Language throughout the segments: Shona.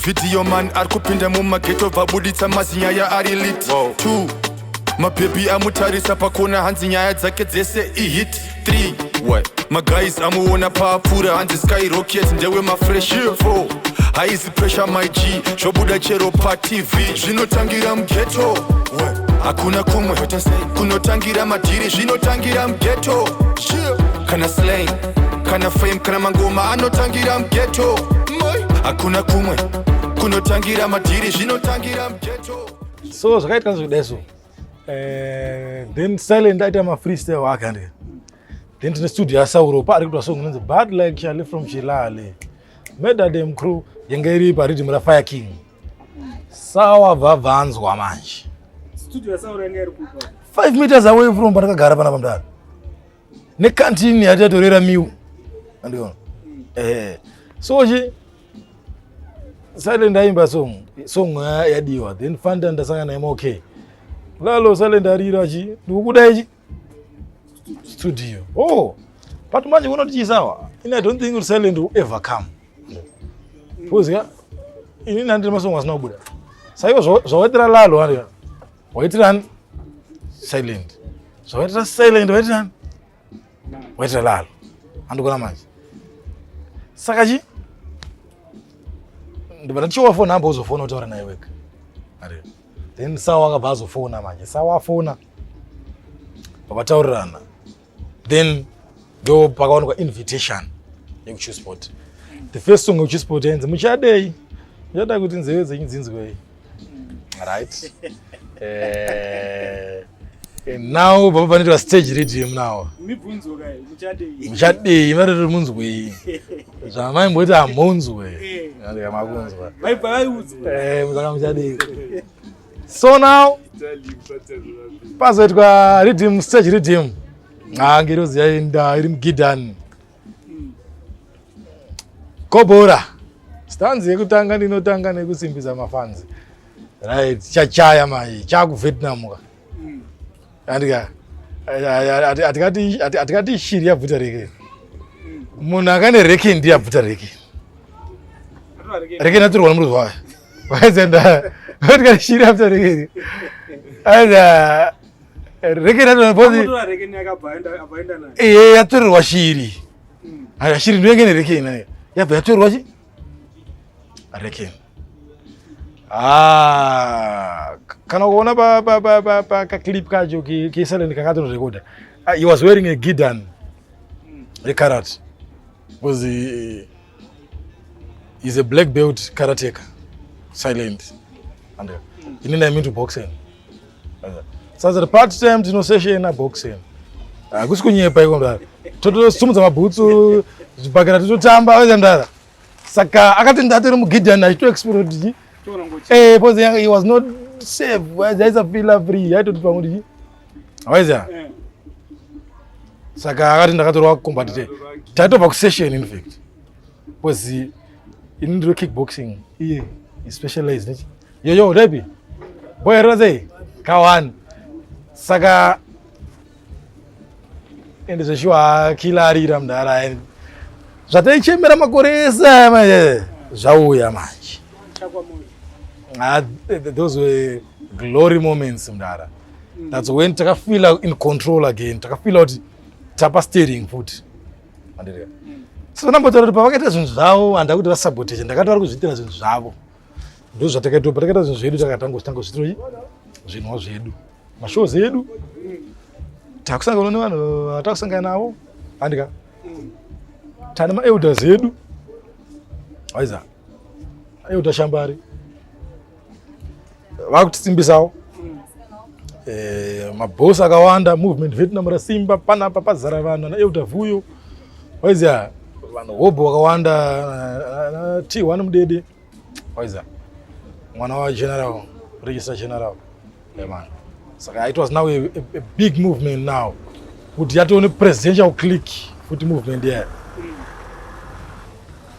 video man arikupinda mumageto vabuditsa mazinyaya ari lit 2 mabebi amutarisa pakona hanzi nyaya dzake dzese ihit 3 maguys amuona paapfuura hanzi skyrocket ndewe mafresh 4 haizi pressure my G zvobuda chero patv zvinotangira mugeto hakuna kumwe kunotangira madhiri zvinotangira mugeto kana slang kana fame kana mangoma anotangira mugeto hakuna kumwe kunotangira madhiri zvinotangira mugeto. So zvakaita zvodeso then silent aita freestyle wakande then tine studio yaSauropa ari kuita song inonzi bad like Charlie from Chilale made them crew yenge iri paRhythm raFire King sawa vabvanzwa manje studio yaSauro yanga iri kupa 5 meters away from patakagara pana pamdara nekantini yatatorera miu andiona so silent aimba song yadiwa then Fantan ndasanga naye okay Lalo silent arira ndikukuda ichi studio but manje unotichisawa I don't think silent will ever come because ini nandiri masongo asina kubuda saiwo zvawaitira Lalo ari waitirani silent zvawaitira silent waitirani waitira Lalo andikona manje saka ndibada chiwa phone number uzofona utaura naye wega ari then sawa akabva azofona manje sawa afona vakataurirana then ndo pakaonekwa invitation yekuChilspot. The first song yekuChilspot yenze muchadei muchada kuti nzeve dzenyu dzinzwei right now baba panoitwa Stage Riddim now mibvunzo kai muchadei marero munzwei zvamaimboti amunzwe andika makunzwa muzaka muchadei. So now pazoitwa Riddim Stage Riddim ngerozi yaenda iri mugidhani kobhora stanzi yekutanga ndinotanga nekusimbisa mafanzi right chachaya manje chakuvietnam ka andika atikati shiri yabvuta reke munhu akane reke ndi yabvuta reke naturwa nemurudzi wayo waizenda atikati shiri yabvuta reke aida reke yatorirwa shiri shiri ndoyenge nereke inayo yabva yatorirwa chi reke kana kuona kakaclip kacho kesilent kakatonorekoda he was wearing a gidan rekarate because he's a black belt karateka silent and inina into boxing so the part time tino session na boxing akusi kunyepa iko mdara totosumudza mabhutsu zvibhakera tototamba weza mdara saka akati ndatori mugidan achito explode because he was not safe. There's a feel free. I don't know. How is that? Saka akati ndakatorwa combat type of session in fact. Was he in the kickboxing? He specialized. Yo, Debbie. Boy Rose. Kawan. Saka ende shwa kilari ramdara. Zvataichemera makoresa manje. Zvauya manje. Those were glory moments mdara. That's when taka feel in control again. Taka feel out tapa steering foot. Andire. So nambotora pavakaita zvinhu zvavo andakuti vasabotage ndakatwara kuzviitira zvinhu zvavo. Ndo zvatakaita patakaita zvinhu zvedu takatanga zvitiro zvinhu zvedu. Mashows edu. Takusangana nevanhu vatakusangana navo. Andika. Tana maelders edu. Waiza. Ayo shambari. Vakutisimbisawo mabhosi akawanda movement Vietnam rasimba panapa pazara vanhu naeuta vuyo waiza vanhu hobo wakawanda T1 mudede waiza mwana wa general register general man. Saka it was now a big movement now kuti yatone presidential click futi movement there.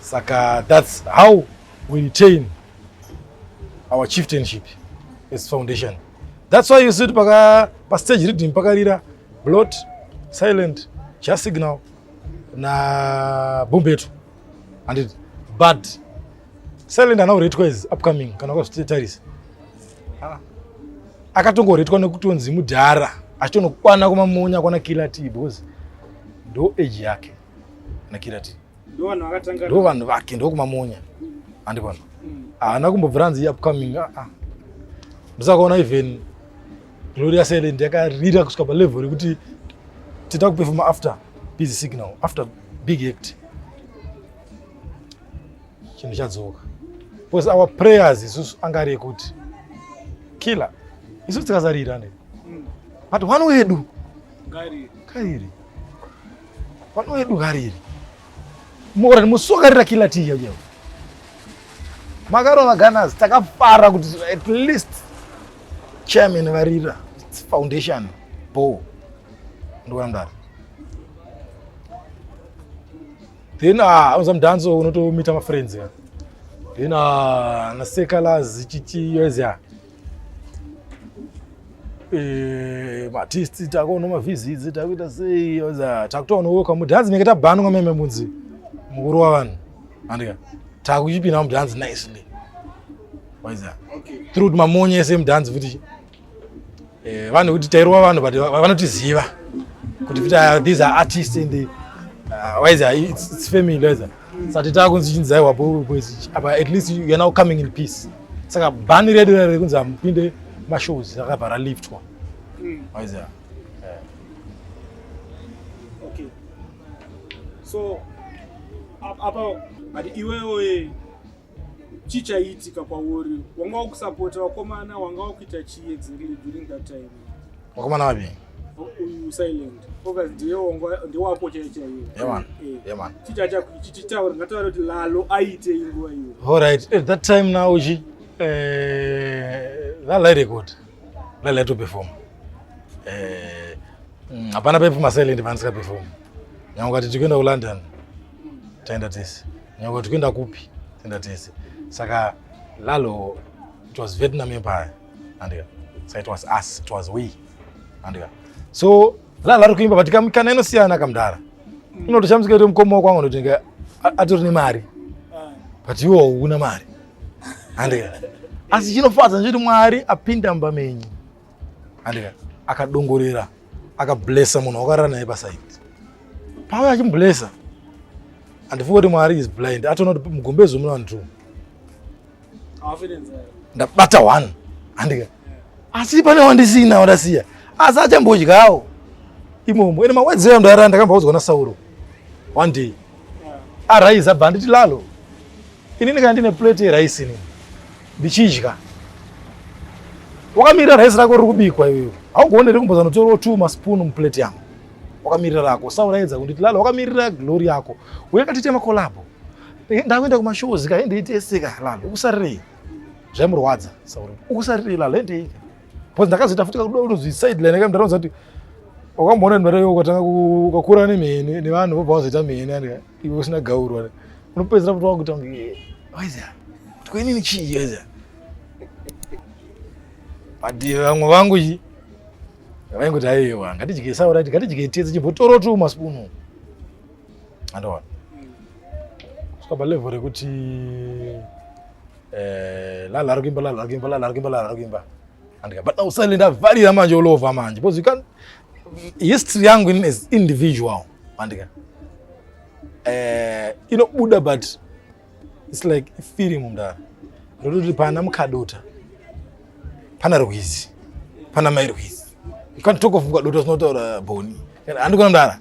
Saka that's how we retain our chieftainship as foundation. That's why you see pa Stage Riddim pakarira Blot, Silent, Just Signal na Bombeto and it, but Silent anaoretwa is upcoming kana kwazvitarisa. Akatongoretwa nekutonzi mudhara achitonokwana kumamunya kwana Kilati because ndo age yake na Kilati. Ndo vanhu vakatanga. Ndo vanhu vake ndo kumamunya. Andikona. Haana kumbobvira nzi upcoming. Ndisakaona even Gloria Silent yakarira kusvika palevel rekuti tita kuperforma after busy signal, after big act. Chinhu chadzoka. Because our prayers isusu angari kuti killer isusu tikazarira ne. But one wedu gariri. One wedu gariri. Mora musokarira killer tiya yo. Magaro maganas takafara kuti at least chairman varira foundation bo ndo andara. Then Zimdancehall unotomita ma friends ya. Then naseka zichichi yezya. Artists takono ma visits takuita sei yoza takutoona woka mudanzi neketa bhanu ngameme munzi mukuru wavanhu andika takuchipina mudanzi nicely waiza through mamonye semudanzi futi vanhu kuti tairova vanhu but vanotiziva kuti futi these are artists in the waiza it's family waiza sati takunzi chinzaiwa boys but at least you are now coming in peace saka bhani redu kunza mupinde mashows akabhara liftwa waiza okay so apa but iwewe chichaitika kwauri wanga wakusapota wakomana wanga wakuita chii exactly during that time wakomana wapi Silent because ndiye wapo chaiyo yeah man chichitaura ngataura kuti Lalo aite inguva iyo all right at that time now that record to perform hapana perform Silent vanisika perform nyangwa kuti tikuenda ku London taenda tese nyangwa tikuenda kupi taenda tese saka Lalo it was Vietnam Empire andika so it was us, it was we andika so Lalo ari kuimba but kamikana inosiyana kamdara inotoshamsika kuti mukomo kwangu ndotenga atori nemari but iwo una mari andika asi chinofadza nchoti Mwari apinda mbamenyi andika akadongorera akablessa munhu wakarara naye paside pauya achimblessa andifunga kuti Mwari is blind atona kuti mugombezo muna vanhu 2 ndabata 1 andika asi pane wandisina wadasiya asi achambodyawo imomo ene mawedzi eyo ndara ndakambaudzwa naSauro one day araisi abva nditi Lalo inini kana ndine plate yeraisi inini ndichidya wakamirira raisi rako riri kubikwa iwewe haugooneri kumboza notora 2 maspoon muplate yangu wakamirira rako sauraidza kunditi Lalo wakamirira glory yako uyakatitema kolabo ndakuenda kumashows ka ndeiteseka Lalo ukusarirei zvamurwadza Sauro ukusarirei Lalo endeika because ndakazoita futi kakudozvi sideline kamndaronza kuti wakamboona ndarayo ukatanga kukura nevanhu vobva wazoita mheni iwe usina gauro unopedzera kuti wakutanga waiza tikoinini chii waiza but vamwe vangu vaingoti aiwa ngatidye Saura ngatidye tedzi chimbotora 2 maspoon andoona kusvika palevel rekuti Lalo arikuimba andika but now Silent avharira manje olova manje because you can't history yangu is individual andika inobuda but it's like feeling mundara ndokuti pana mukadota pana rwizi pana mai rwizi you can't talk of mukadota sinotaura boni andikona mundara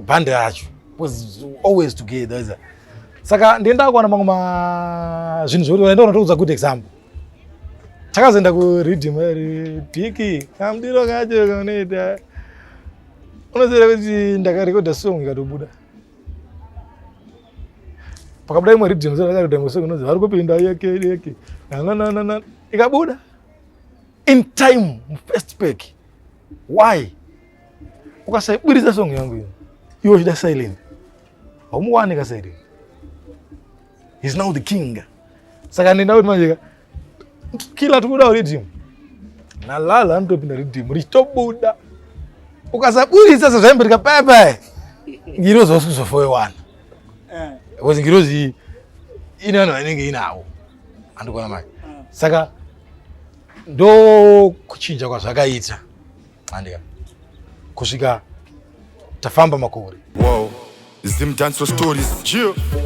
bhande racho was always together saka ndienda kuona mamwe zvinhu zvori ndaona ndokudza good example takazoenda ku Riddim piki kamdiro kacho kanoita unoziva kuti ndakarekodha song ikatobuda pakabuda imwe Riddim ndakarekodha imwe song inozi vari kupinda yeke ikabuda in time first pack why ukasaibudisa song yangu iyo iwo chida Silent haumuwani ka Silent he's now the king saka ndenda kuti manje kila tukuda Riddim na Lalo anotopinda Riddim richitobuda ukasabudisa sezvaimbereka paipai ngirozi wasikuzofowe 1 because ngirozi ine vanhu vanenge inawo andikuona mai saka ndo kuchinja kwazvakaita andika kusvika tafamba makore Zimdancehall stories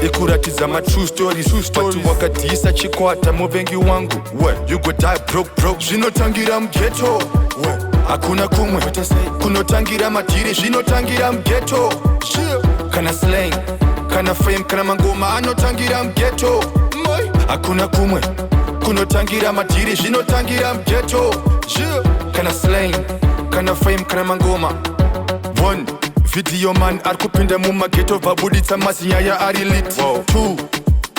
ekuratidza ma true stories but wakadhisa chikwata muvengi wangu you go die broke zvinotangira mughetto hakuna kumwe kunotangira madhiri zvinotangira mughetto kana slang kana fame kana mangoma anotangira mughetto hakuna kumwe kunotangira madhiri zvinotangira mughetto kana slang kana fame kana mangoma one video man arikupinda mumaghetto vabuditsa mazi nyaya ari lit 2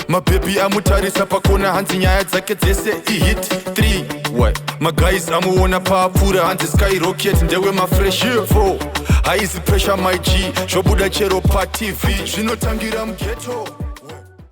mabhebi amutarisa pakona hanzi nyaya dzake dzese ihit 3 maguys amuona paapfuura hanzi skyrocket ndewe mafresh 4 haizi pressure my G zvobuda chero patv zvinotangira mughetto